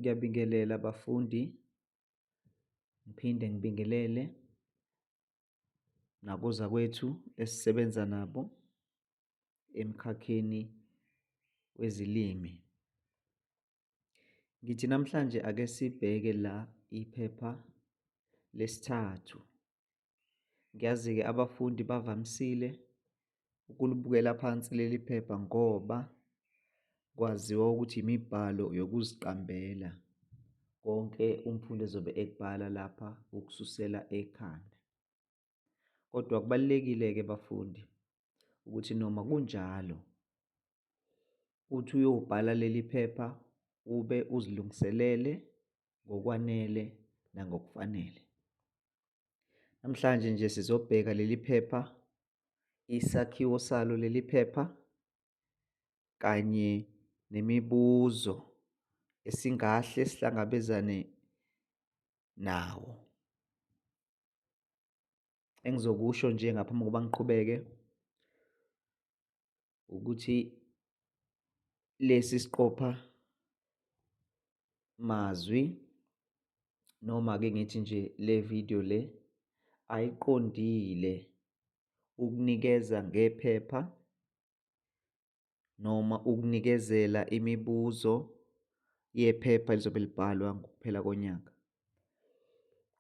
Ngiyabingelela bafundi, ngiphinde ngibingelele nakozakwethu esisebenza nabo emkhakheni wezilimi. Ngithi namhlanje ake sibheke la iphepha lesithathu. Ngiyazi-ke abafundi bavamisile ukulibukela phansi leli phepha ngoba kwaziwa ukuthi imibhalo yokuziqambela. Konke umfundi ezobe ekubhala lapha ukususela ekhanda. Kodwa kubalulekile-ke bafundi ukuthi noma kunjalo uthi uyobhala leli phepha ube uzilungiselele ngokwanele nangokufanele. Namhlanje nje sizobheka leli phepha, isakhiwo salo leli phepha kanye nemibuzo esingahle sihlangabezane nawo. Engizokusho nje ngaphambi kokuba ngiqhubeke ukuthi lesi siqopha mazwi noma ake ngithi nje le video le ayiqondile ukunikeza ngephepha noma ukunikezela imibuzo yephepha lizobe libhalwa ngokuphela konyaka.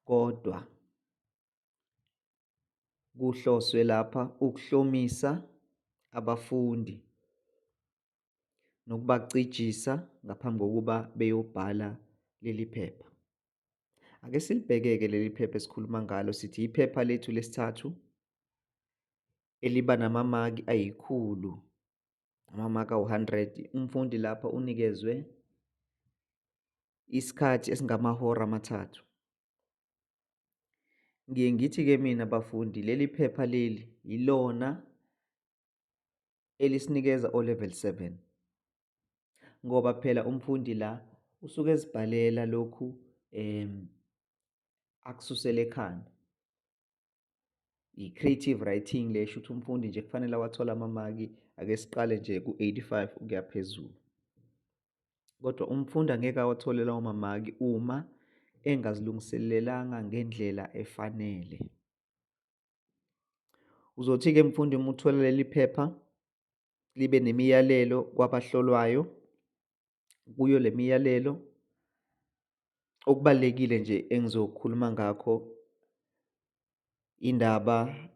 Kodwa kuhloswe lapha ukuhlomisa abafundi nokubacijisa ngaphambi kokuba beyobhala leli phepha. Ake silibheke-ke leli phepha esikhuluma ngalo, sithi iphepha lethu lesithathu eliba namamaki ayi-100, amamaki awu-100. Umfundi lapha unikezwe isikhathi esingamahora amathathu. Ngiye ngithi-ke mina bafundi, leli phepha leli yilona elisinikeza o-level 7 ngoba phela umfundi la usuke ezibhalela lokhu akususela ekhanda. I-creative writing le esho ukuthi umfundi nje kufanele awathole amamaki, ake siqale nje ku-85 ukuya phezulu. Kodwa umfundi angeke awathole lawo mamaki uma engazilungiselelanga ngendlela efanele. Uzothi-ke mfundi uma uthola leli phepha libe nemiyalelo kwabahlolwayo, kuyo le miyalelo okubalulekile nje engizokhuluma ngakho indaba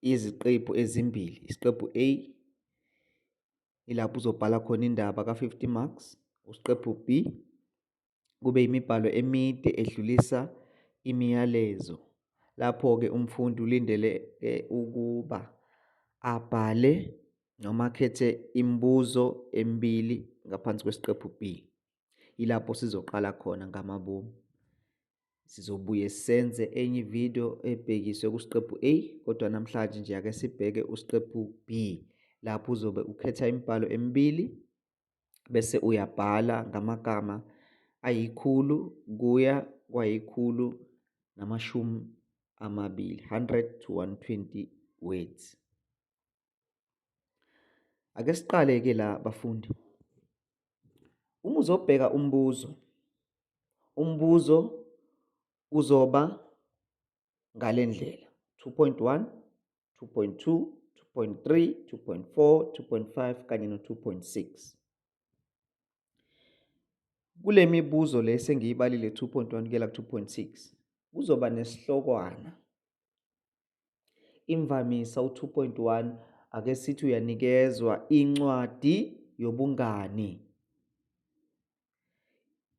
iziqephu ezimbili. Isiqephu A ilapho uzobhala khona indaba ka-50 marks. Isiqephu B kube imibhalo emide edlulisa imiyalezo. Lapho-ke umfundi ulindele ukuba abhale noma akhethe imibuzo emibili ngaphansi kwesiqephu B. Ilapho sizoqala khona ngamabomu. Sizobuye senze enye ividiyo ebhekiswe kusiqephu A, kodwa namhlanje nje ake sibheke usiqephu B, lapho uzobe ukhetha imibhalo emibili bese uyabhala ngamagama ayi-100 kuya kwayi-120, 100 to 120 words. Ake siqale-ke la bafundi. Uma uzobheka umbuzo uzoba ngale ndlela 2.1, 2.2, 2.3, 2.4, 2.5 kanye no-2.6. Kule mibuzo le sengiyibalile 2.1 kuyela ku-2.6 kuzoba nesihlokwana. Imvamisa u-2.1 ake sithi uyanikezwa incwadi yobungani.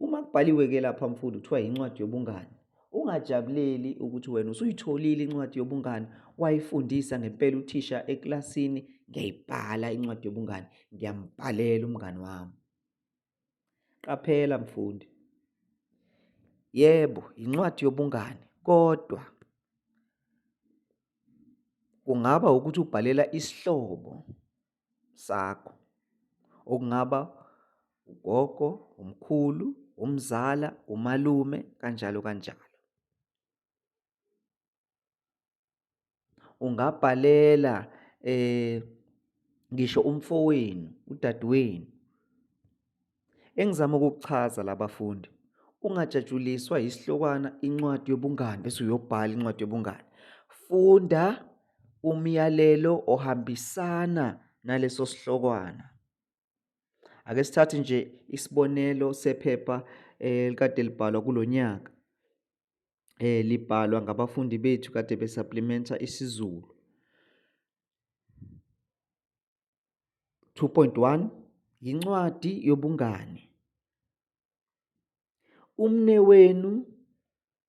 Uma kubhaliwe-ke lapha mfundi kuthiwa incwadi yobungani, ungajabuleli ukuthi wena usuyitholile incwadi yobungani, wayifundisa ngempela uthisha eklasini, ngiyayibhala incwadi yobungani, ngiyambhalela umngani wami. Qaphela mfundi, yebo, incwadi yobungani, kodwa kungaba ukuthi ubhalela isihlobo sakho, okungaba ugogo, umkhulu, umzala, umalume, kanjalo kanjalo. Ungabhalela ngisho umfowenu, udadewenu. Engizama ukukuchaza labafundi, ungajatshuliswa isihlokwana incwadi yobungani bese uyobhala incwadi yobungani. Funda umyalelo ohambisana naleso sihlokwana. Ake sithathe nje isibonelo sephepha elikade libhalwa kulonyaka. Libhalwa ngabafundi bethu kade besupplementa isiZulu. 2.1 Incwadi yobungani. Umnewenu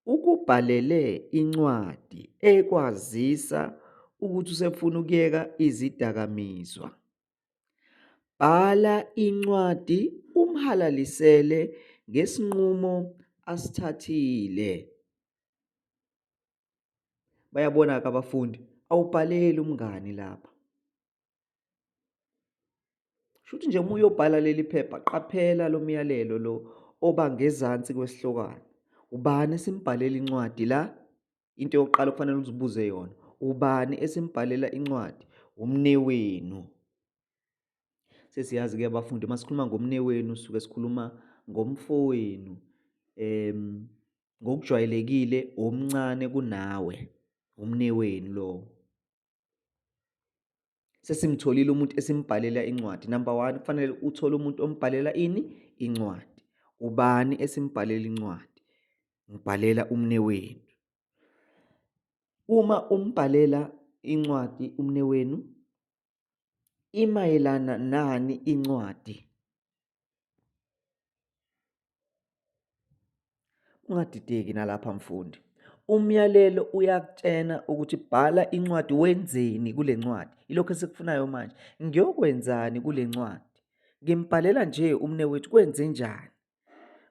ukubhalele incwadi ekwazisa ukuthi usefuna ukuyeka izidakamizwa. Bhala incwadi umhalalisele ngesinqumo asithathile. Bayabona-ke abafundi, awubhaleli umngani lapha. Shuthi nje uma uyobhala leli phepha, qaphela lo myalelo lo oba ngezansi kwesihlokwana. Ubani esimbhalela incwadi la? Into yokuqala okufanele uzibuze yona. Ubani esimbhalela incwadi? Umnewenu. Sesiyazi-ke abafundi, masikhuluma ngomnewenu suke sikhuluma ngomfowenu. Ngokujwayelekile omncane kunawe. Umnewenu lo. Sesimtholile umuntu esimbhalela incwadi. Number 1, kufanele uthole umuntu ombhalela ini? Incwadi. Ubani esimbhalela incwadi? Ngibhalela umnewenu. Uma umbhalela incwadi umnewenu, imayelana nani incwadi? Ungadideki nalapha mfundi. Umyalelo uyakutshena ukuthi bhala incwadi, wenzeni kule ncwadi. Ilokho esikufunayo manje. Ngiyokwenzani kule ncwadi? Ngimbhalela nje umnewethu, kwenze njani?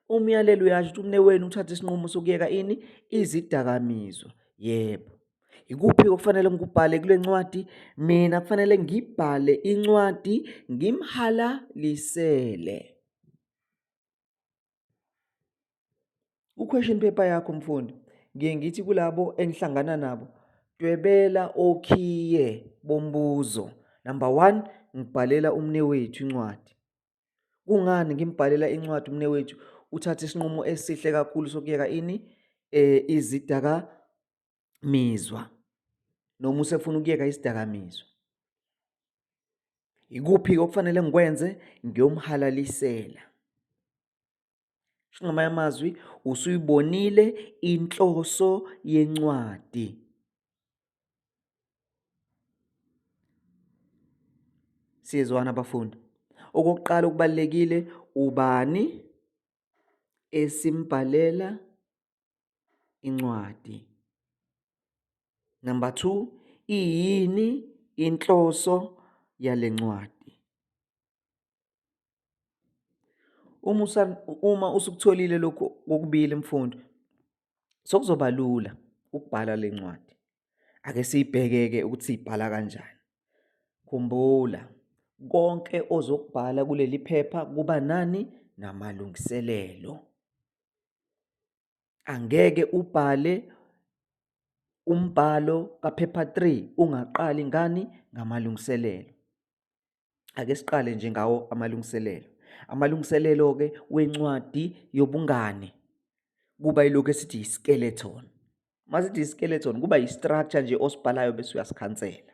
Umyalelo uyasho ukuthi umnewenu uthathe isinqumo sokuyeka ini? Izidakamizwa. Yebo. Ikuphi okufanele ngikubhale kule ncwadi? Mina kufanele ngibhale incwadi ngimhalalisele. Question paper yakho mfundi, ngiye ngithi kulabo engihlangana nabo, dwebela okhiye bombuzo. Number 1, ngibhalela umnewethu incwadi. Kungani ngimbhalela incwadi umnewethu? Uthathe isinqumo esihle kakhulu sokuyeka ini? Izidakamizwa. Noma usefuna ukuyeka isidakamizwa. Ikuphi okufanele ngikwenze? Ngiyomhalalisela. Ngamanye amazwi, usuyibonile inhloso yencwadi. Siyezwana abafundi. Okokuqala okubalekile, ubani esimbhalela incwadi. Number 2, iyini inhloso yale ncwadi. Uma usukutholile lokho kokubili mfundi, sokuzoba lula ukubhala le ncwadi. Ake siyibheke-ke ukuthi siyibhala kanjani. Khumbula, konke ozokubhala kuleli phepha kuba nani? Namalungiselelo. Angeke ubhale umbhalo kaphepha 3 ungaqali ngani? Ngamalungiselelo. Ake siqale nje ngawo amalungiselelo. Amalungiselelo-ke wencwadi yobungani kuba yilokho esithi iskeleton. Masithi iskeleton kuba istructure nje osibhalayo bese uyasikhansela.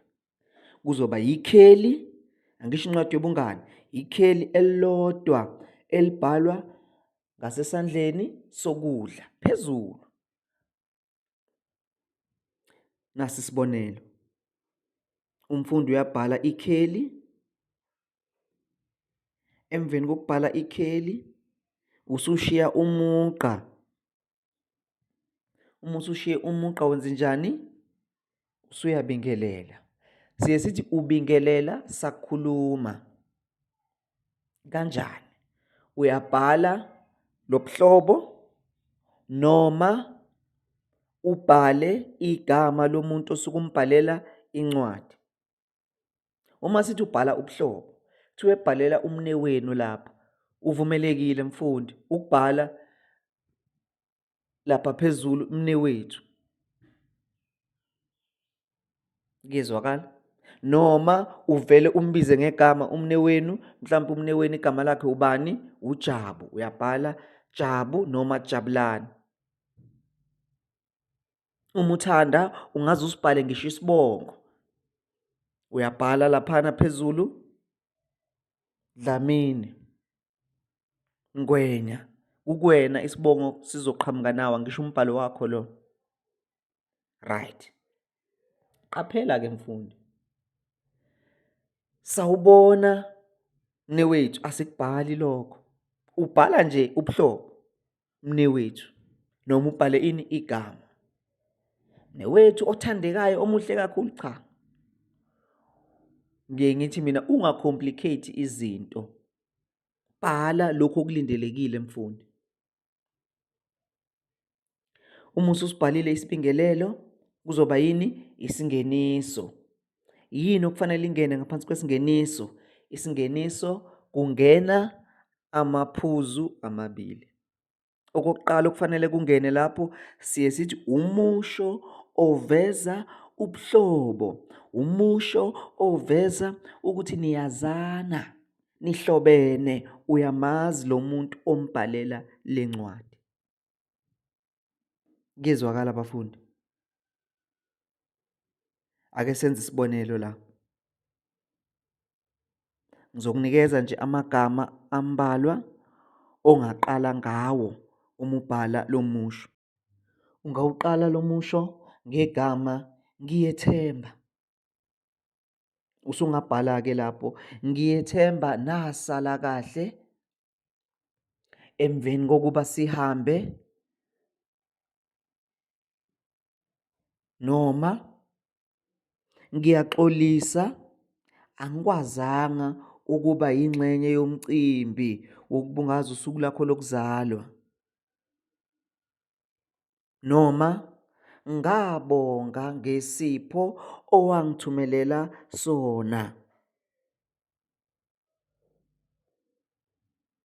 Kuzoba ikheli, angisho incwadi yobungani, ikheli elilodwa elibhalwa ngasesandleni sokudla phezulu. Nasi isibonelo. Umfundi uyabhala ikheli. Emveni kokubhala ikheli, usushiya umugqa. Uma usushiye umugqa wenze njani? Usuyabingelela. Siye sithi ubingelela sakhuluma. Kanjani? Uyabhala lobuhlobo noma ubhale igama lomuntu osuke umbhalela incwadi. Uma sithi ubhala ubuhlobo, kuthiwa ebhalela umnewenu lapha, uvumelekile mfundi ukubhala lapha phezulu umnewethu. Kuyezwakala? noma uvele umbize ngegama umnewenu, mhlawumbe umnewenu igama lakhe ubani? uJabu. Uyabhala Jabu noma Jabulani. Uma uthanda ungaze usibhale ngisho isibongo. Uyabhala laphana phezulu Dlamini, Ngwenya. Kukwena isibongo sizoqhamuka nawe, ngisho umbhalo wakho lo. Right. Qaphela-ke mfundi. Sawubona mnewethu, asikubhali lokho. Ubhala nje ubuhlobo mnewethu, noma ubhale ini? Igama. Mnewethu othandekayo omuhle kakhulu, cha. Ngiye ngithi mina ungacomplicate izinto. Bhala lokho okulindelekile mfundi. Uma ususibhalile isibingelelo kuzoba yini? Isingeniso. Yini okufanele ingene ngaphansi kwesingeniso? Isingeniso kungena amaphuzu amabili. Okokuqala okufanele kungene lapho siye sithi umusho oveza ubuhlobo. Umusho oveza ukuthi niyazana, nihlobene, uyamazi lo muntu ombhalela lencwadi. Kuyezwakala bafundi? Ake senze isibonelo la. Ngizokunikeza nje amagama ambalwa ongaqala ngawo uma ubhala lo musho. Ungawuqala lo musho ngegama ngiyethemba. Usungabhala-ke lapho ngiyethemba nasala kahle emveni kokuba sihambe, noma ngiyaxolisa angikwazanga ukuba yingxenye yomcimbi wokubungaza usuku lakho lokuzalwa, noma ngabonga ngesipho owangithumelela sona.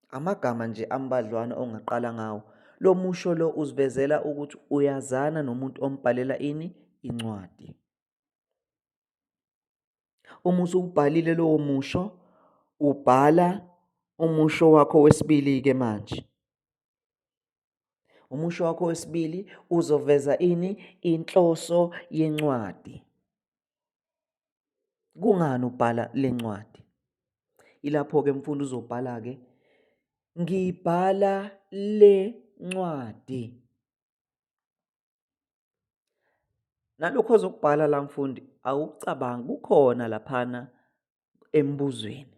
Amagama nje ambadlwana ongaqala ngawo. Lo musho lo usivezela ukuthi uyazana nomuntu ombhalela ini? Incwadi. Uma usubhalile lowo musho, ubhala umusho wakho wesibili-ke manje. Umusho wakho wesibili uzoveza ini? Inhloso yencwadi. Kungani ubhala lencwadi? Ilapho-ke mfundi uzobhala-ke ngibhala le ncwadi. Nalokho ozokubhala la mfundi awukucabangi, kukhona laphana embuzweni.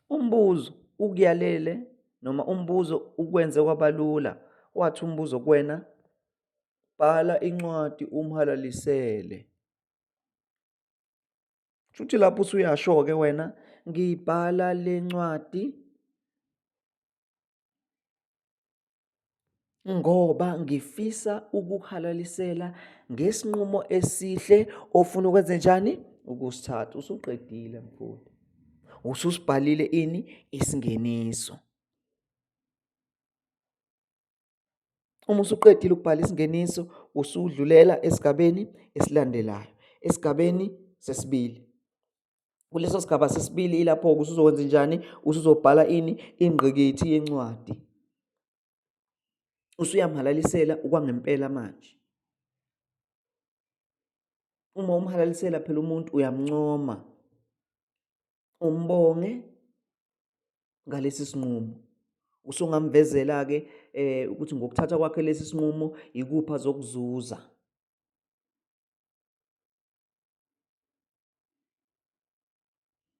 Umbuzo ukuyalele noma umbuzo ukwenze kwabalula. Wathi umbuzo kuwena, bhala incwadi umhalalisele. Futhi lapho usuyasho-ke wena ngibhala le ncwadi ngoba ngifisa ukuhalalisela ngesinqumo esihle ofuna ukwenze njani? Ukusithatha. Usuqedile mfundi. Ususibhalile ini? Isingeniso. Uma usuqedile ukubhala isingeniso, usudlulela esigabeni esilandelayo. Esigabeni sesibili. Kuleso sigaba sesibili ilapho-ke usuzokwenza njani? Usuzobhala ini? Ingqikithi yencwadi. Usuyamhalalisela okwangempela manje. Uma umhalalisela phela umuntu uyamncoma, umbonge ngalesi sinqumo. Usungamvezela-ke ukuthi ngokuthatha kwakhe lesi sinqumo ikuphi azokuzuza.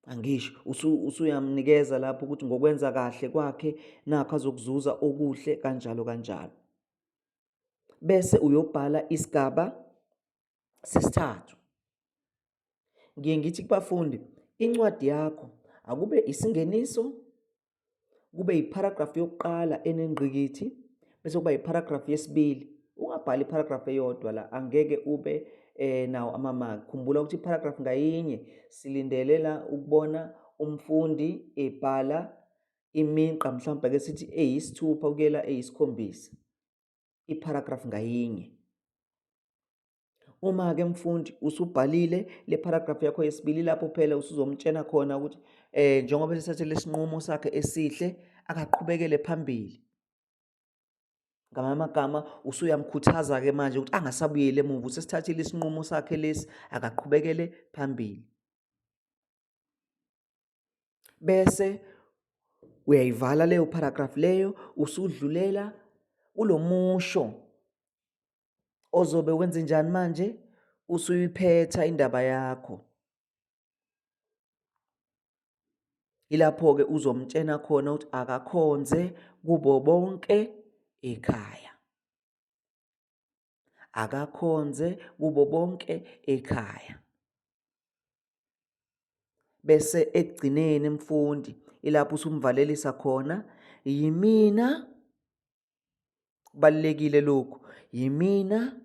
Angisho usuyamnikeza lapho ukuthi ngokwenza kahle kwakhe nakho azokuzuza okuhle kanjalo kanjalo. Bese uyobhala isigaba sesithathu. Ngiye ngithi kubafundi, incwadi yakho akube isingeniso, kube iparagraph yokuqala enengqikithi, bese kuba iparagraph yesibili. Ungabhali iparagraph eyodwa la, angeke ube nawo amamaki. Khumbula ukuthi iparagraph ngayinye silindelela ukubona umfundi ebhala imigqa mhlawumbe ake sithi eyisithupha ukuyela eyisikhombisa. Iparagraph ngayinye. Uma-ke mfundi usubhalile le paragraph yakho yesibili, lapho phela usuzomtshena khona ukuthi njengoba esithathele isinqumo sakhe esihle akaqhubekele phambili. Ngamanye amagama usuyamkhuthaza-ke manje ukuthi angasabuyeli emuva, usesithathile isinqumo sakhe lesi, akaqhubekele phambili. Bese uyayivala leyo paragraph leyo, usudlulela kulo musho ozobe wenze njani manje, usuyiphetha indaba yakho. Ilapho-ke uzomtshena khona ukuthi akakhonze kubo bonke ekhaya. Akakhonze kubo bonke ekhaya. Bese ekugcineni mfundi, ilapho usumvalelisa khona, yimina, kubalulekile lokhu, yimina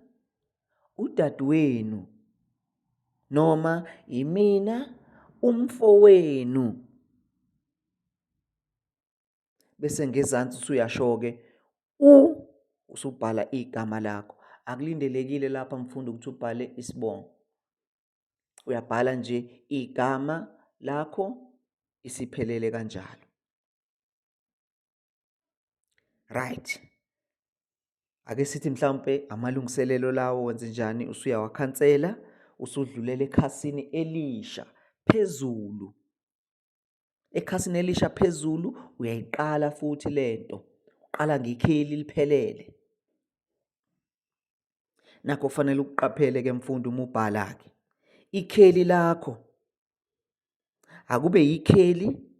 udadewenu noma yimina umfowenu. Bese ngezansi usuyasho-ke usubhala igama lakho. Akulindelekile lapha mfundi ukuthi ubhale isibongo. Uyabhala nje igama lakho, isiphelele kanjalo. Right. Ake sithi mhlampe amalungiselelo lawo wenze njani, usuyawakhansela, usudlulela ekhasini elisha phezulu. Ekhasini elisha phezulu uyayiqala futhi lento. Uqala ngekheli liphelele. Nakho kufanele ukuqaphele-ke mfundi uma ubhala-ke. Ikheli lakho akube yikheli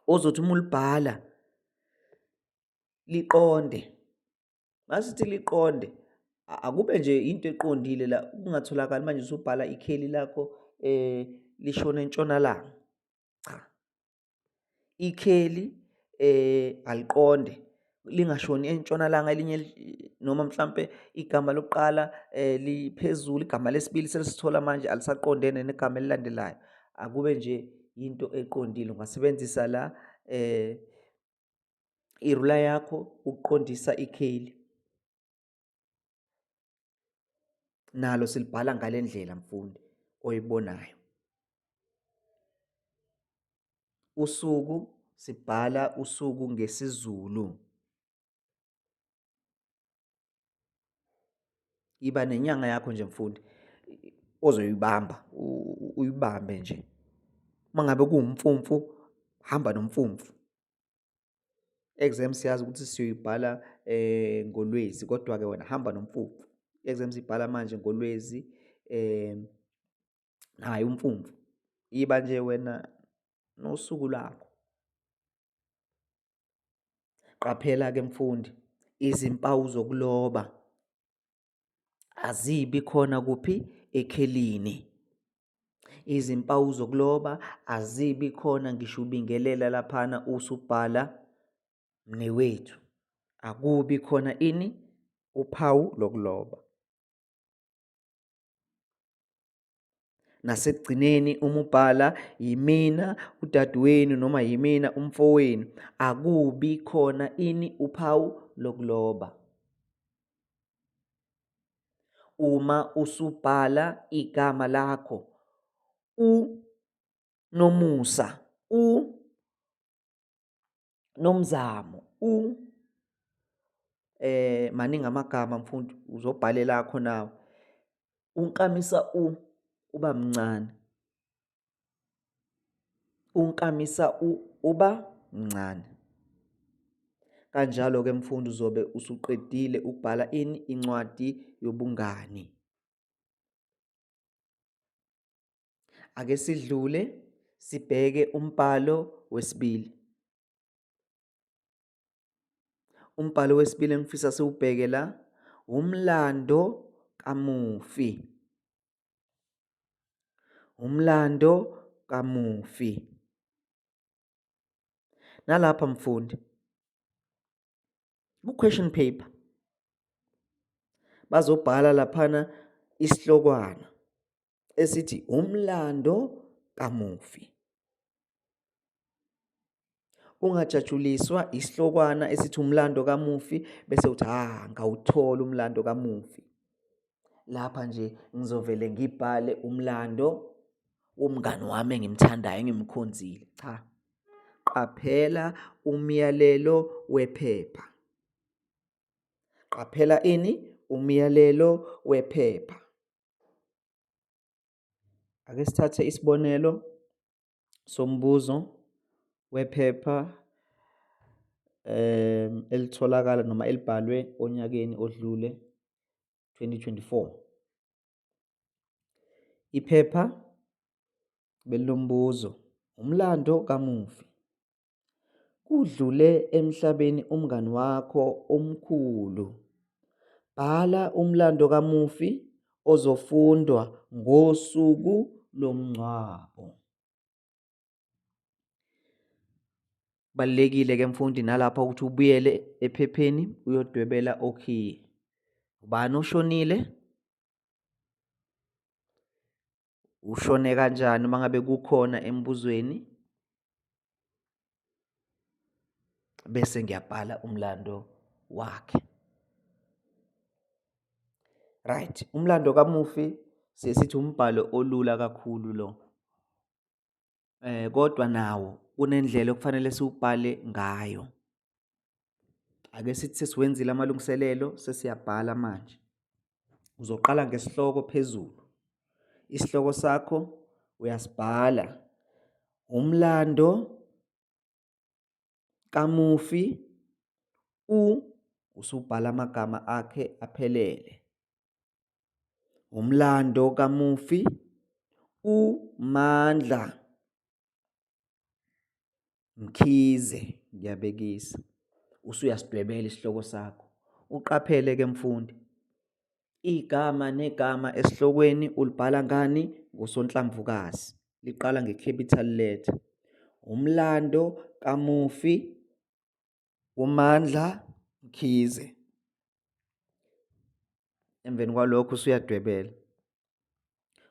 ozothi uma ulibhala liqonde. Masithi liqonde, akube nje into eqondile la, kungatholakali manje usubhala ikheli lakho lishona entshonalanga. Cha. Ikheli aliqonde lingashoni entshonalanga, elinye noma mhlampe igama lokuqala liphezulu, igama lesibili selisithola manje alisaqondene negama elilandelayo. Akube nje into eqondile. Ungasebenzisa la irula yakho ukuqondisa ikheli. Nalo silibhala ngale ndlela mfundi oyibonayo. Usuku sibhala usuku ngesiZulu. Iba nenyanga yakho nje mfundi ozoyibamba, uyibambe nje. Mangabe kuwumfumfu, hamba nomfumfu. Exam siyazi ukuthi siyoyibhala ngoLwezi, kodwa-ke wena hamba nomfumfu. Exam sibhala manje ngoLwezi, hayi umfumfu. Iba nje wena nosuku lakho. Qaphela-ke mfundi, izimpawu zokuloba azibi khona kuphi ekhelini. Izimpawu zokuloba azibi khona ngisho ubingelela laphana usubhala mnewethu. Akubi khona ini? Uphawu lokuloba. Nasekugcineni uma ubhala yimina udadewenu noma yimina umfowenu, akubi khona ini? Uphawu lokuloba. Uma usubhala igama lakho, uNomusa, uNomzamo, maningi amagama mfundi uzobhalela akho nawe. Unkamisa uba mncane. Unkamisa uba mncane. Kanjalo-ke mfundi uzobe usuqedile ukubhala ini? Incwadi yobungani. Ake sidlule sibheke umbhalo wesibili. Umbhalo wesibili engifisa siwubheke la, umlando kamufi. Umlando kamufi. Nalapha mfundi, ku-question paper bazobhala laphana isihlokwana esithi umlando kamufi. Ungajatshuliswa isihlokwana esithi umlando kamufi bese uthi ngawuthola umlando kamufi. lapha nje ngizovele ngibhale umlando womngani wami engimthandayo engimkhonzile. Cha. Qaphela umyalelo wephepha. Qaphela ini? Umyalelo wephepha. Ake sithathe isibonelo sombuzo wephepha elitholakala noma elibhalwe onyakeni odlule 2024. Iphepha belinombuzo, umlando kamufi. Kudlule emhlabeni umngani wakho omkhulu. Bhala umlando kamufi ozofundwa ngosuku lomngcwabo. Balekile-ke mfundi nalapha ukuthi ubuyele ephepheni uyodwebela okhiye. Ubani oshonile? Ushone kanjani uma ngabe kukhona embuzweni? Bese ngiyabhala umlando wakhe. Right, umlando kamufi sithi umbhalo olula kakhulu lo. Kodwa nawo kunendlela okufanele siwubhale ngayo. Ake sithi sesiwenzile amalungiselelo sesiyabhala manje. Uzoqala ngesihloko phezulu. Isihloko sakho uyasibhala. Umlando kamufi usubhala amagama akhe aphelele. Umlando kamufi uMandla Mkhize, ngiyabekisa. Usuyasidwebela isihloko sakho. Uqaphele ke mfundi. Igama negama esihlokweni ulibhala ngani? Ngosonhlamvukazi. Liqala ngecapital letter. Umlando kamufi uMandla Mkhize. Emveni kwalokho usuyadwebela.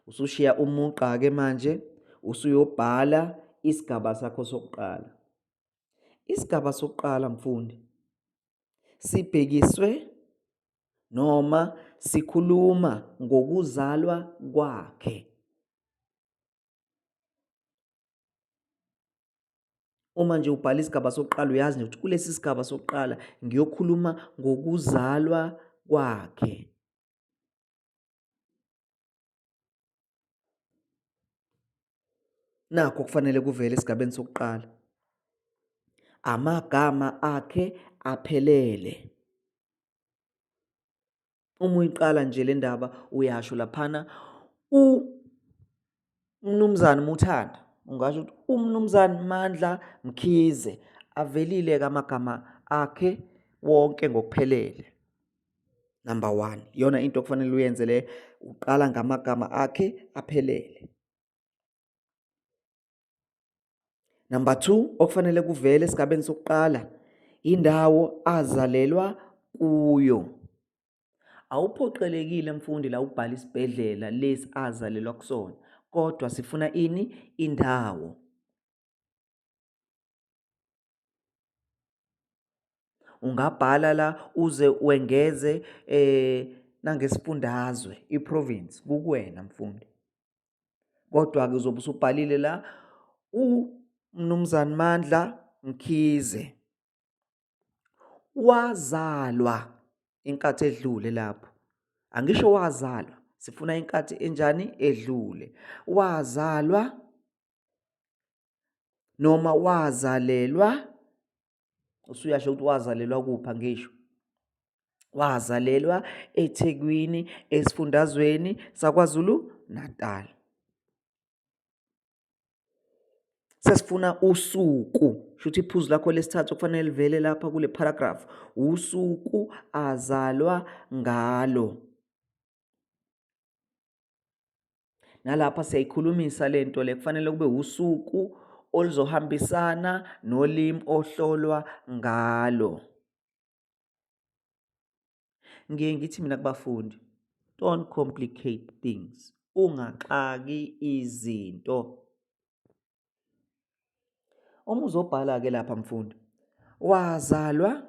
Usushiya umugqa ke manje usuyobhala isigaba sakho sokuqala. Isigaba sokuqala mfundi sibhekiswe noma sikhuluma ngokuzalwa kwakhe. Uma nje ubhala isigaba sokuqala uyazi nje ukuthi kulesi sigaba sokuqala ngiyokhuluma ngokuzalwa kwakhe. Nakho kufanele kuvele esigabeni sokuqala. Amagama akhe aphelele. Uma uyiqala nje le ndaba uyasho laphana uMnumzane Muthanda. Ungasho ukuthi uMnumzane Mandla Mkhize. Avelile-ke amagama akhe wonke ngokuphelele. Number 1. Iyona into okufanele uyenze le. Uqala ngamagama akhe aphelele. Number 2, okufanele kuvele esigabeni sokuqala, indawo azalelwa kuyo. Awuphoqelekile mfundi la ubhala isibhedlela lesi azalelwa kusona, kodwa sifuna ini? Indawo. Ungabhala la uze wengeze nangesifundazwe, iprovince, kukuwena mfundi. Kodwa-ke uzobe usubhalile la uMnumzane Mandla Mkhize wazalwa inkathi edlule lapho. Angisho wazalwa, sifuna inkathi enjani? Edlule. Wazalwa noma wazalelwa. Usuyasho ukuthi wazalelwa kuphi angisho. Wazalelwa eThekwini esifundazweni saKwaZulu Natal. Sesifuna usuku. Shuthi iphuzu lakho lesithathu okufanele livele lapha kule paragraph. Usuku azalwa ngalo. Nalapha siyayikhulumisa lento le kufanele kube usuku oluzohambisana nolimi ohlolwa ngalo. Ngiye ngithi mina kubafundi, don't complicate things. Ungaxaki izinto. Uma uzobhala ke lapha mfundi, wazalwa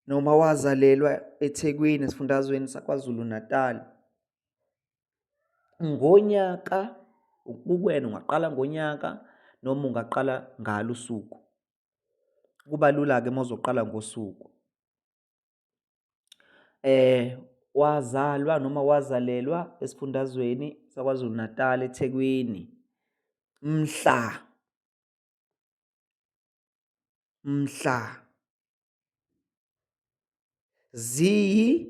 noma wazalelwa eThekwini esifundazweni saKwaZulu Natal, ngonyaka kuwena ungaqala ngonyaka noma ungaqala ngalo usuku. Kuba lula-ke uma uzoqala ngosuku. Wazalwa noma wazalelwa esifundazweni saKwaZulu Natal eThekwini mhla ziyi-10.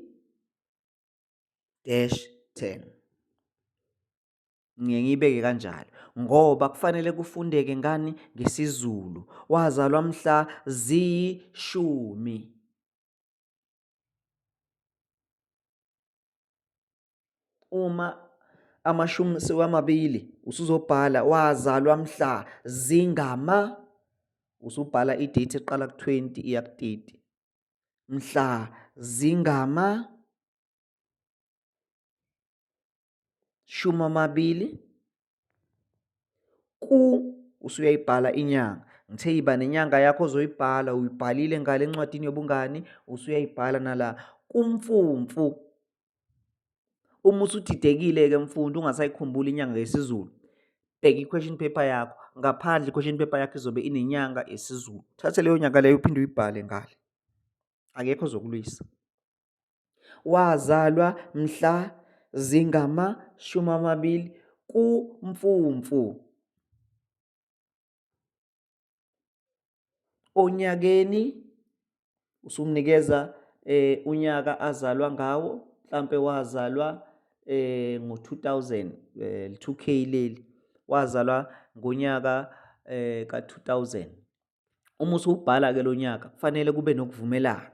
Ngiye ngiyibeke kanjalo ngoba kufanele kufundeke ngani? NgesiZulu. Wazalwa mhla ziyi-10. Uma amashumi sewamabili usuzobhala wazalwa mhla zingama, usubhala i-date eqala ku-20 iya ku-30. Mhla zingama 20 usuyayibhala inyanga. Ngithe yiba nenyanga yakho ozoyibhala, uyibhalile ngale encwadini yobungani, usuyayibhala nala kuMfumfu. Uma usudidekile-ke mfundi ungasayikhumbuli inyanga yesiZulu, bheka i-question paper yakho. Ngaphandle i-question paper yakho izobe inenyanga yesiZulu. Thathe leyo nyanga leyo uphinde uyibhale ngale. Akekho ozokulwisa. Wazalwa mhla zingama 20 kuMfumfu. Onyakeni usumnikeza unyaka azalwa ngawo. Mhlampe wazalwa ngo-2000, 2K leli. Wazalwa ngonyaka ka-2000. Uma usubhala-ke lo nyaka kufanele kube nokuvumelana.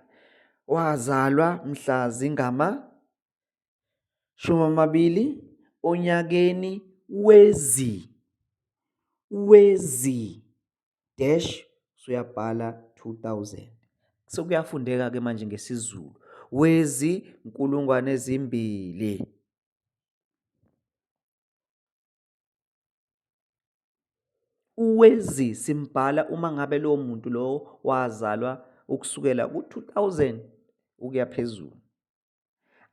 Wazalwa mhla zingama 20 onyakeni wezi- usuyabhala 2000. Sekuyafundeka-ke manje ngesiZulu. Wezi-2000. Uwezi simbhala uma ngabe lowo muntu lowo wazalwa ukusukela ku-2000 ukuya phezulu.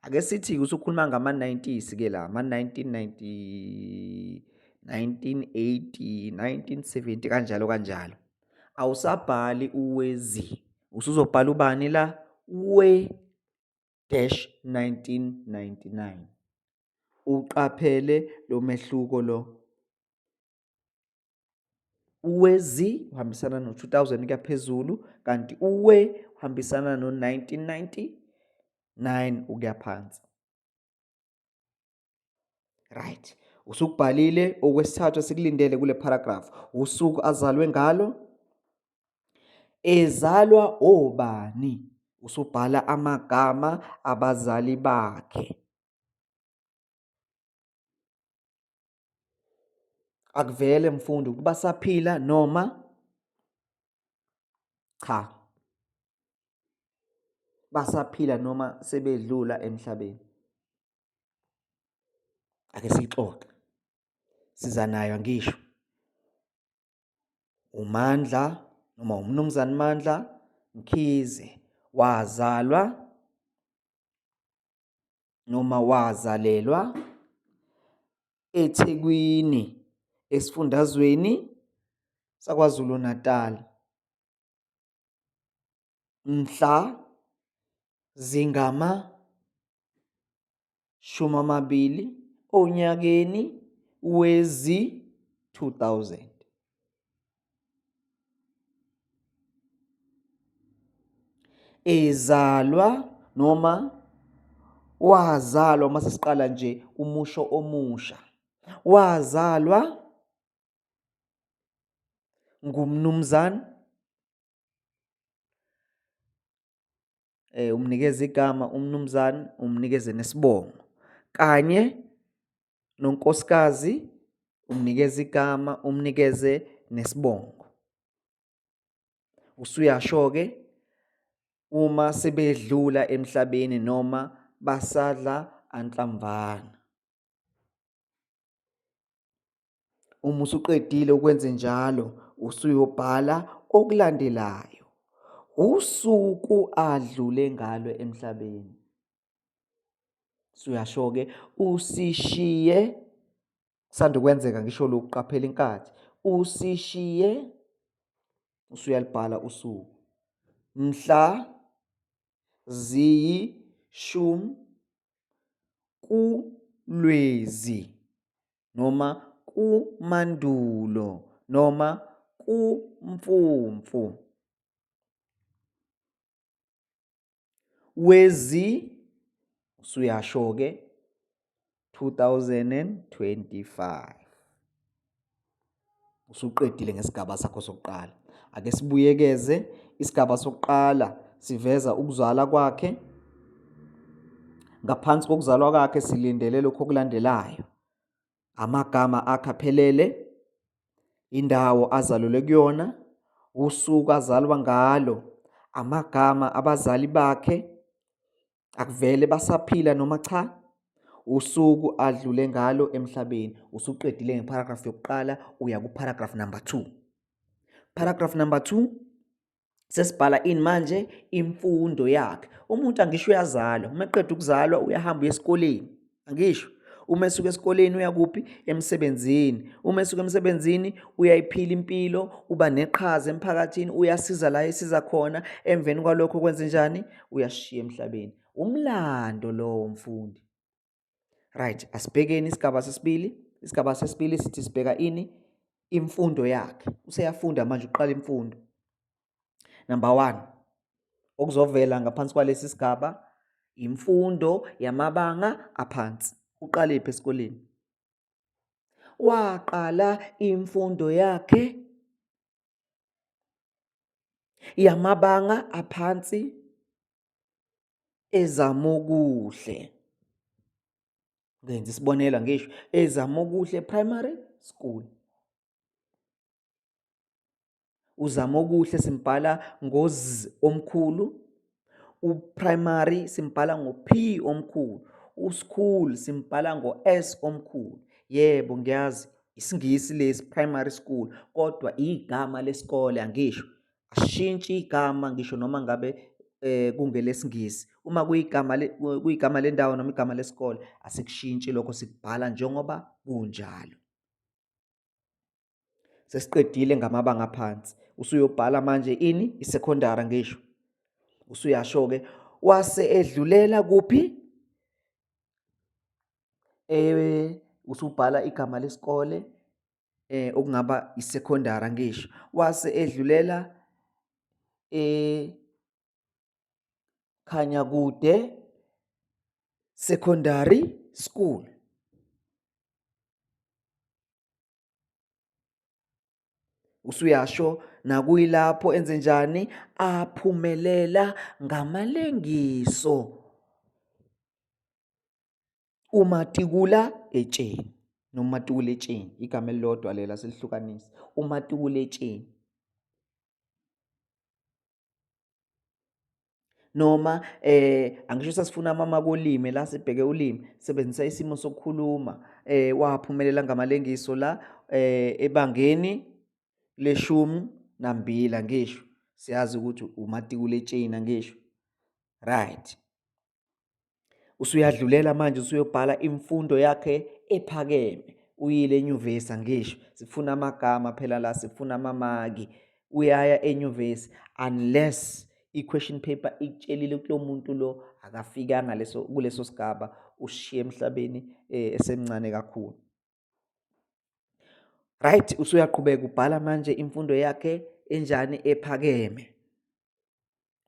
Ake sithi usukhuluma ngama-90s-ke la, ama-1990, 1980, 1970 kanjalo kanjalo. Awusabhali uwezi, usuzobhala ubani la? We-1999. Uqaphele lo mehluko lo. Uwezi uhambisana no-2000 kuya phezulu, kanti uwe uhambisana no-1999 ukuya phansi. Right. Usukubhalile okwesithathu esikulindele kule paragraph. Usuku azalwe ngalo. Ezalwa obani? Usubhala amagama abazali bakhe. Akuvele mfundi ukuba saphila noma cha. Basaphila noma sebedlula emhlabeni. Ake sixoxe. Siza nayo ngisho. uMandla noma uMnumzane Mandla Mkhize wazalwa noma wazalelwa eThekwini esifundazweni saKwaZulu Natal mhla zingama 20 onyakeni wezi-2000. Ezalwa noma wazalwa, mase siqala nje umusho omusha. Wazalwa ngumnumzane, umnikeze igama umnumzane, umnikeze nesibongo, kanye nonkosikazi umnikeze igama, umnikeze nesibongo. Usuyasho-ke uma sebedlula emhlabeni noma basadla anhlamvana. Uma usuqedile ukwenze njalo, usuyobhala okulandelayo. usuku adlule ngalo emhlabeni. Suyasho-ke usishiye, kusanda kwenzeka ngisho lokhu, qaphela inkathi. Usishiye, usuyalibhala usuku. Mhla ziyishumi kuLwezi noma kuMandulo noma kuMfumfu usuyasho-ke 2025. Usuqedile ngesigaba sakho sokuqala. Ake sibuyekeze. Isigaba sokuqala siveza ukuzalwa kwakhe. Ngaphansi kokuzalwa kwakhe silindele lokho okulandelayo: amagama akhe aphelele, indawo azalelwe kuyona, usuku azalwa ngalo, amagama abazali bakhe, akuvele basaphila noma cha, usuku adlule ngalo emhlabeni. Usuqedile ngeparagraph yokuqala, uya kuparagraph number 2. Paragraph number 2, sesibhala ini manje? Imfundo yakhe. Umuntu angisho uyazalwa, uma eqeda ukuzalwa uyahamba uya esikoleni, angisho. Uma esuka esikoleni uya kuphi? Emsebenzini. Uma esuka emsebenzini uyayiphila impilo, uba neqhaza emphakathini, uyasiza la esiza khona. Emveni kwalokho kwenze njani? Uyashiya emhlabeni. Umlando lowo mfundi. Right, asibhekeni isigaba sesibili. Isigaba sesibili sithi sibheka ini? Imfundo yakhe. Useyafunda manje, uqala imfundo. Number 1, okuzovela ngaphansi kwalesi sigaba, imfundo yamabanga aphansi. Uqalephi esikoleni? Waqala imfundo yakhe yamabanga aphansi eZamokuhle. Ngenza isibonelo ngisho, eZamokuhle Primary School. uZamokuhle simbhala ngo-Z omkhulu, uprimary simbhala ngo-P omkhulu, uschool simbhala ngo-S omkhulu. Yebo, ngiyazi isingisi lesi, primary school, kodwa igama lesikole angisho. Ashintshi igama ngisho noma ngabe kungelesingisi. Uma kuyigama lendawo noma igama lesikole, asikushintshi lokho, sikubhala njengoba kunjalo. Sesiqedile ngamabanga aphansi. Usuyobhala manje ini? Isekondari ngisho. Usuyasho-ke wase edlulela kuphi? Usubhala igama lesikole okungaba isekondari ngisho. Wase edlulela Khanyakude Secondary School. Usuyasho nakuyilapho enze njani? Aphumelela ngamalengiso. uMatikula etsheni, noMatikula etsheni, igama elilodwa lela silihlukanisa. uMatikula etsheni. Noma angisho sasifuna amama kolimi, la sibheke ulimi, sebenzisa isimo sokukhuluma. Waphumelela ngamalengiso la ebangeni le-12 angisho. Siyazi ukuthi uMatikula etsheni angisho. Right. Usuyadlulela manje, usuyobhala imfundo yakhe ephakeme. Uyile enyuvesi angisho. Sifuna amagama phela la, sifuna amamaki. Uyaya enyuvesi unless i-question paper itshelile kulo muntu lo akafikanga kuleso sigaba, ushiye emhlabeni esemncane kakhulu. Right, usuyaqhubeka ubhala manje imfundo yakhe enjani? Ephakeme.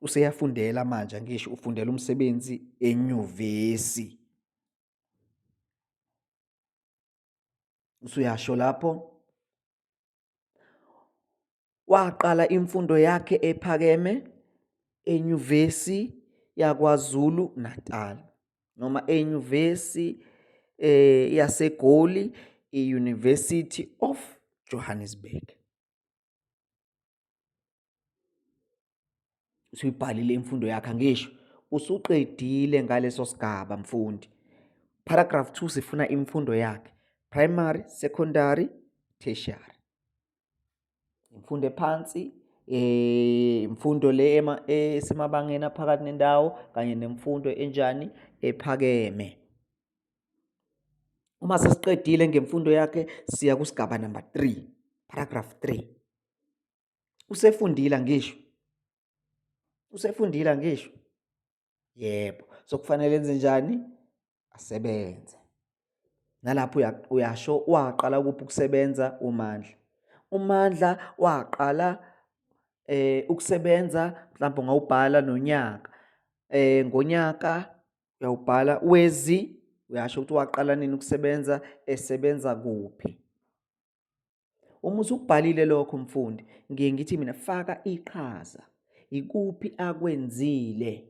Useyafundela manje angisho, ufundela umsebenzi enyuvesi. Usuyasho lapho. Waqala imfundo yakhe ephakeme enyuvesi yaKwaZulu Natal noma enyuvesi yaseGoli, i-University of Johannesburg. Usuyibhalile imfundo yakhe angisho. Usuqedile ngaleso sigaba mfundi. Paragraph 2 sifuna imfundo yakhe, primary, secondary, tertiary. Imfundo ephansi, imfundo le esemabangeni aphakathi nendawo kanye nemfundo enjani ephakeme. Uma sesiqedile ngemfundo yakhe siya kusigaba number 3, paragraph 3. Usefundile ngisho? Usefundile ngisho? Yebo. So kufanele enze njani? Asebenze. Nalapho uyasho waqala kuphi ukusebenza uMandla. uMandla waqala ukusebenza mhlawumbe ngawubhala nonyaka. Ngonyaka uyawubhala uyasho ukuthi waqala nini ukusebenza, esebenza kuphi. Uma usubhalile lokho mfundi, ngiye ngithi mina faka iqhaza. Ikuphi akwenzile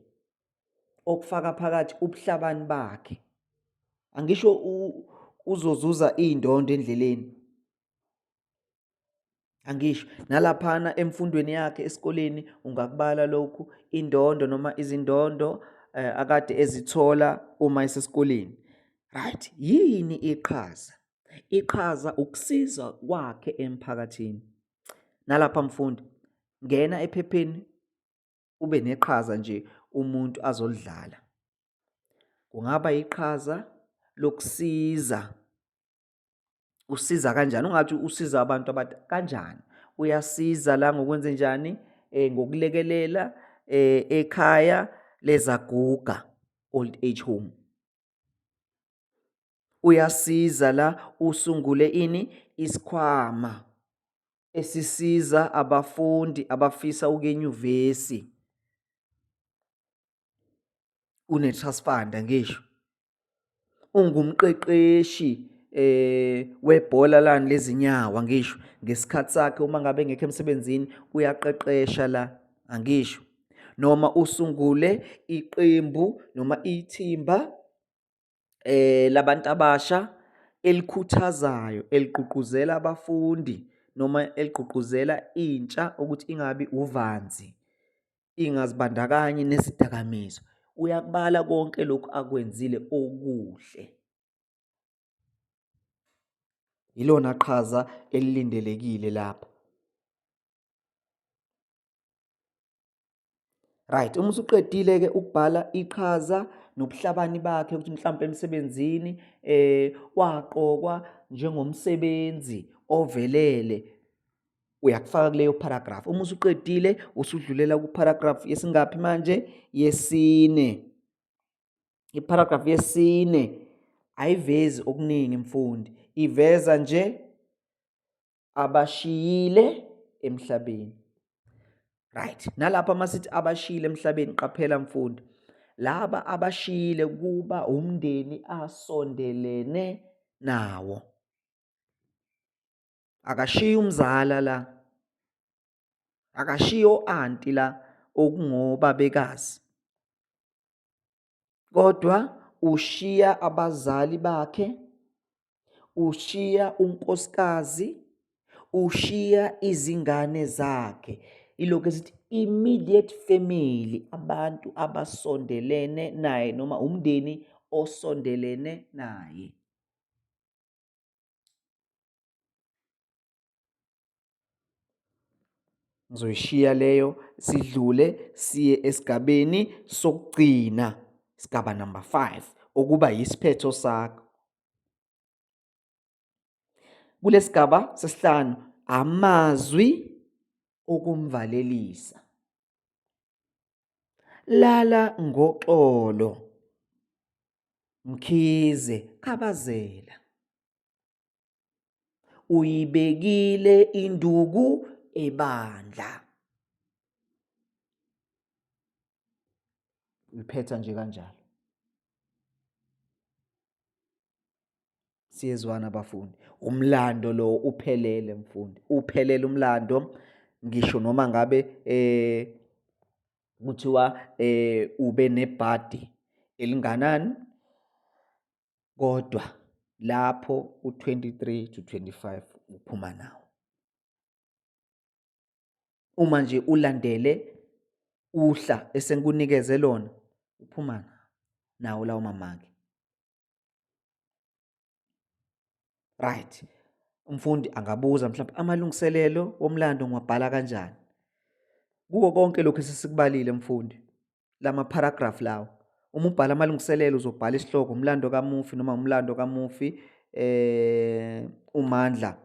okufaka phakathi ubuhlabani bakhe. Angisho uzozuza indondo endleleni. Angisho nalaphana emfundweni yakhe esikoleni ungakubala lokhu indondo noma izindondo akade ezithola uma esesikoleni. Right, yini iqhaza? Iqhaza ukusiza kwakhe emphakathini. Nalapha mfundi, ngena ephepheni ube neqhaza nje umuntu azolidlala. Kungaba iqhaza lokusiza. Usiza kanjani? Ungathi usiza abantu kanjani? Uyasiza la ngokwenze njani? Ngokulekelela ekhaya lezaguga, old age home. Uyasiza la usungule isikhwama esisiza abafundi abafisa ukuya enyuvesi. Une-trust fund ngisho. Ungumqeqeshi webhola lani lezinyawo angisho. Ngesikhathi sakhe uma ngabe engekho emsebenzini uyaqeqesha la angisho. Noma usungule iqembu noma ithimba labantu abasha elikhuthazayo, eligqugquzela abafundi noma eligqugquzela intsha ukuthi ingabi uvanzi, ingazibandakanyi nezidakamizwa. Uyakubala konke lokhu akwenzile okuhle. Ilona qhaza elilindelekile lapha. Right, uma usuqedile ke ukubhala iqhaza nobuhlabani bakhe ukuthi mhlawumbe emsebenzini waqokwa njengomsebenzi ovelele, uyakufaka kuleyo paragraph. Uma usuqedile usudlulela ku paragraph yesingaphi manje? Yesine. I-paragraph yesine ayivezi okuningi mfundi, iveza nje abashiyile emhlabeni. Right, nalapha masithi abashiyile emhlabeni, qaphela mfundi, laba abashiyile kuba umndeni asondelene nawo. Akashiya umzala la, akashiya o-anti la okungobabekazi, kodwa ushiya abazali bakhe, ushiya unkosikazi, ushiya izingane zakhe. Ilokhu esithi immediate family, abantu abasondelene naye noma umndeni osondelene naye. Ngizoyishiya leyo sidlule siye esigabeni sokugcina, isigaba number 5, okuba yisiphetho sakho. Kulesigaba sesihlanu, amazwi okumvalelisa. Lala ngoxolo, Mkhize, khabazela. Uyibekile induku ebandla. Uyiphetha nje kanjalo. Siyezwana abafundi. Umlando lo uphelele mfundi. Uphelele umlando. Ngisho noma ngabe kuthiwa ube nebhadi elinganani, kodwa lapho u-23 to 25 uphuma nawo. Uma nje ulandele uhla esengikunikeze lona, uphuma nawo lawo mamaki. Right. Umfundi angabuza mhlawumbe amalungiselelo womlando ngiwabhala kanjani? Kuko konke lokhu esesikubalile mfundi, lama-paragraph lawo. Uma ubhala amalungiselelo uzobhala isihloko, umlando kamufi noma umlando kamufi, uMandla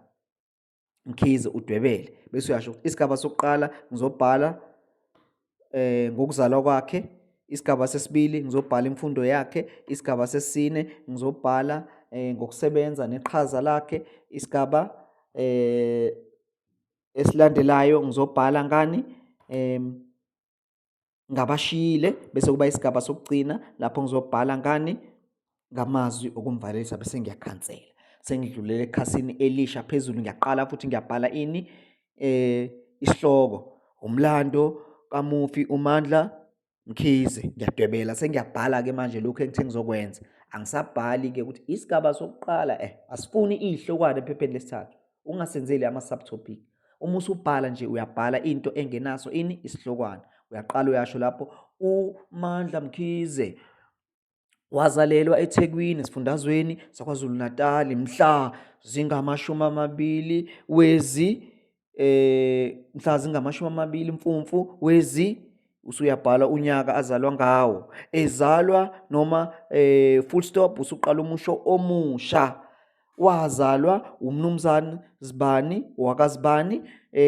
Mkhize udwebele. Bese uyasho ukuthi isigaba sokuqala ngizobhala ngokuzalwa kwakhe, isigaba sesibili ngizobhala imfundo yakhe, isigaba sesine ngizobhala ngokusebenza neqhaza lakhe, isigaba esilandelayo ngizobhala ngani ngabashiyile, bese kuba isigaba sokugcina lapho ngizobhala ngani ngamazwi okumvalelisa, bese ngiyakhansela. Sengidlulele ekhasini elisha phezulu, ngiyaqala futhi ngiyabhala ini isihloko, umlando kamufi uMandla Mkhize, ngiyadwebela. Sengiyabhala-ke manje lokhu engithe ngizokwenza, angisabhali-ke ukuthi isigaba sokuqala asifuni izihlokwane ephepheni lesithathu, ungasenzeli ama-subtopic. Uma usubhala nje uyabhala into engenaso ini isihlokwane, uyaqala uyasho lapho uMandla Mkhize wazalelwa eThekwini esifundazweni saKwaZulu Natal mhla zingama-20 Mfumfu usuyabhala unyaka azalwa ngawo, ezalwa noma full stop, usuqala umusho omusha. Wazalwa umnumzane Zibani wakazibani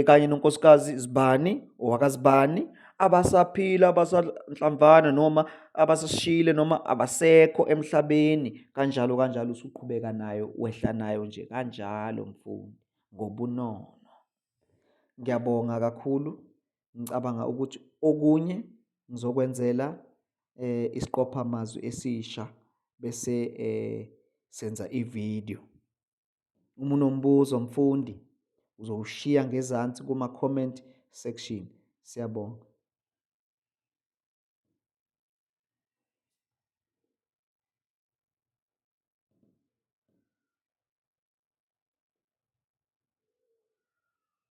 kanye nonkosikazi Zibani wakazibani, abasaphila abasanhlamvana noma abasashiyile noma abasekho emhlabeni, kanjalo kanjalo usuqhubeka nayo, wehla nayo nje kanjalo mfundi, ngobunono. Ngiyabonga kakhulu. Ngicabanga ukuthi okunye ngizokwenzela isiqophamazwi esisha bese senza ividiyo. Uma unombuzo mfundi uzowushiya ngezansi kuma-comment section. Siyabonga.